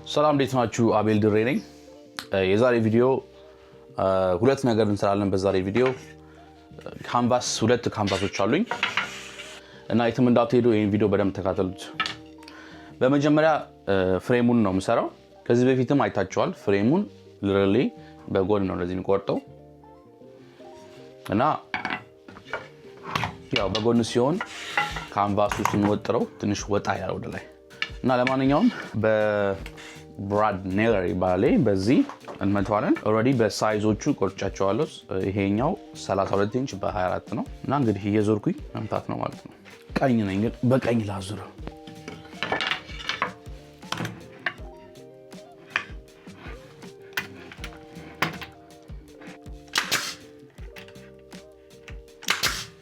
ሰላም እንዴት ናችሁ? አቤል ድሬ ነኝ። የዛሬ ቪዲዮ ሁለት ነገር እንሰራለን። በዛሬ ቪዲዮ ሁለት ካንቫሶች አሉኝ እና የትም እንዳትሄዱ ይሄን ቪዲዮ በደንብ ተከታተሉት። በመጀመሪያ ፍሬሙን ነው የምሰራው። ከዚህ በፊትም አይታችኋል። ፍሬሙን ሊትራሊ በጎን ነው እንደዚህ የሚቆርጠው እና ያው በጎን ሲሆን ካንቫሱ ስንወጥረው ትንሽ ወጣ ያለው ወደ ላይ እና ለማንኛውም በብራድ ኔለር ይባላል። በዚህ እንመታዋለን። ኦልሬዲ በሳይዞቹ ቆርጫቸዋለሁ። ይሄኛው 32 ኢንች በ24 ነው እና እንግዲህ እየዞርኩኝ መምታት ነው ማለት ነው። ቀኝ ነኝ ግን በቀኝ ላዙረው።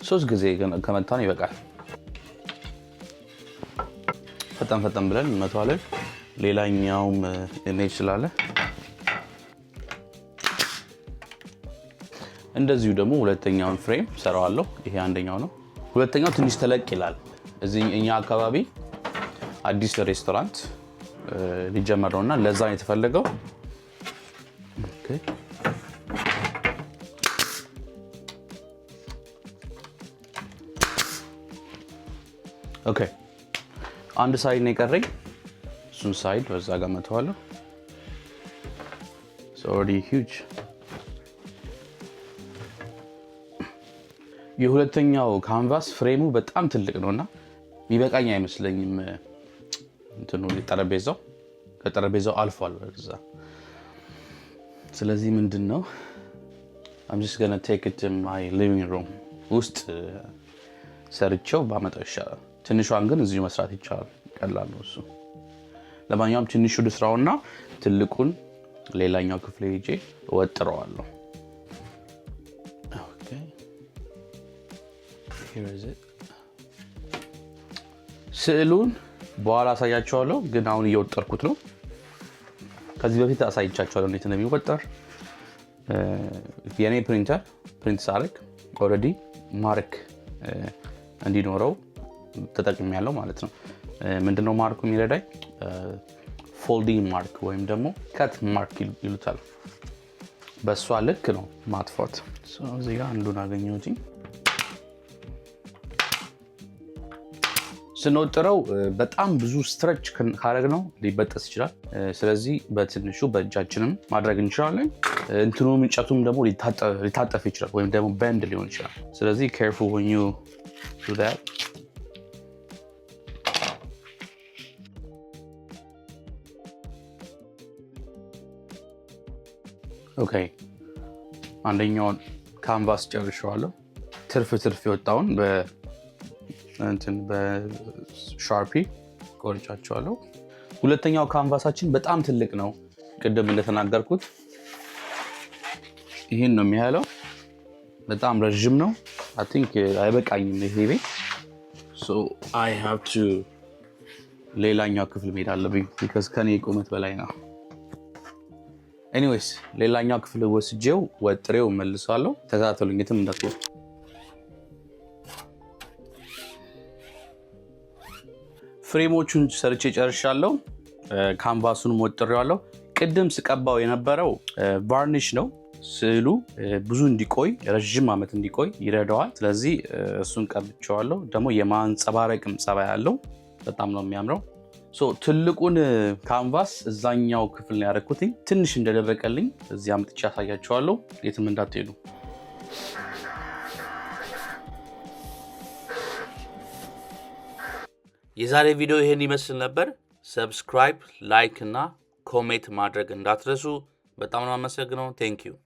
ሶስት ጊዜ ከመታን ይበቃል። ፈጠን ብለን እንመታዋለን። ሌላኛውም ኢሜጅ ስላለ እንደዚሁ ደግሞ ሁለተኛውን ፍሬም ሰራዋለሁ። ይሄ አንደኛው ነው። ሁለተኛው ትንሽ ተለቅ ይላል። እዚህ እኛ አካባቢ አዲስ ሬስቶራንት ሊጀመር ነውና ለዛ ነው የተፈለገው። ኦኬ አንድ ሳይድ ነው የቀረኝ። እሱን ሳይድ በዛ ጋር መተዋለሁ። It's already huge. የሁለተኛው ካንቫስ ፍሬሙ በጣም ትልቅ ነውና የሚበቃኝ አይመስለኝም። እንትኑ ጠረጴዛው ከጠረጴዛው አልፏል በዛ። ስለዚህ ምንድነው I'm just going to take it to my living room ውስጥ ሰርቼው ባመጣው ይሻላል። ትንሿን ግን እዚሁ መስራት ይቻላል። ቀላል ነው እሱ። ለማንኛውም ትንሹ ልስራውና ትልቁን ሌላኛው ክፍል ሄጄ ወጥረዋለሁ። ኦኬ here is it። ስዕሉን በኋላ አሳያችኋለሁ፣ ግን አሁን እየወጠርኩት ነው። ከዚህ በፊት አሳይቻችኋለሁ እንዴት እንደሚወጠር። የኔ ፕሪንት ሳረግ ኦልሬዲ ማርክ እንዲኖረው ተጠቅሜያለሁ ማለት ነው። ምንድነው ማርኩ የሚረዳኝ? ፎልዲንግ ማርክ ወይም ደግሞ ከት ማርክ ይሉታል። በሷ ልክ ነው ማጥፋት። እዚህ ጋር አንዱን አገኘሁት። ስንወጥረው በጣም ብዙ ስትረች ካረግነው ሊበጠስ ይችላል። ስለዚህ በትንሹ በእጃችንም ማድረግ እንችላለን። እንትኑም እንጨቱም ደግሞ ሊታጠፍ ይችላል ወይም ደግሞ በንድ ሊሆን ይችላል። ስለዚህ careful when you do that። ኦኬ አንደኛውን ካንቫስ ጨርሼዋለሁ። ትርፍ የወጣውን በሻርፒ ቆርጫቸዋለሁ። ሁለተኛው ካንቫሳችን በጣም ትልቅ ነው። ቅድም እንደተናገርኩት ይሄን ነው የሚያለው። በጣም ረጅም ነው። I think አይበቃኝም ይሄ ቤት። So I have to ሌላኛው ክፍል መሄድ አለብኝ because ከኔ ቁመት በላይ ነው። ኤኒዌይስ ሌላኛው ክፍል ወስጄው ወጥሬው መልሳለሁ። ተከታተሉኝ የትም እንዳትሄዱ። ፍሬሞቹን ሰርቼ ጨርሻለሁ። ካንቫሱንም ወጥሬዋለሁ። ቅድም ስቀባው የነበረው ቫርኒሽ ነው። ስዕሉ ብዙ እንዲቆይ ረጅም ዓመት እንዲቆይ ይረዳዋል። ስለዚህ እሱን ቀብቼዋለሁ። ደግሞ የማንጸባረቅም ጸባይ ያለው በጣም ነው የሚያምረው። ትልቁን ካንቫስ እዛኛው ክፍል ነው ያደረኩት። ትንሽ እንደደረቀልኝ እዚህ አምጥቼ ያሳያችኋለሁ። የትም እንዳትሄዱ። የዛሬ ቪዲዮ ይሄን ይመስል ነበር። ሰብስክራይብ፣ ላይክ እና ኮሜንት ማድረግ እንዳትረሱ። በጣም ነው የማመሰግነው። ቴንክ ዩ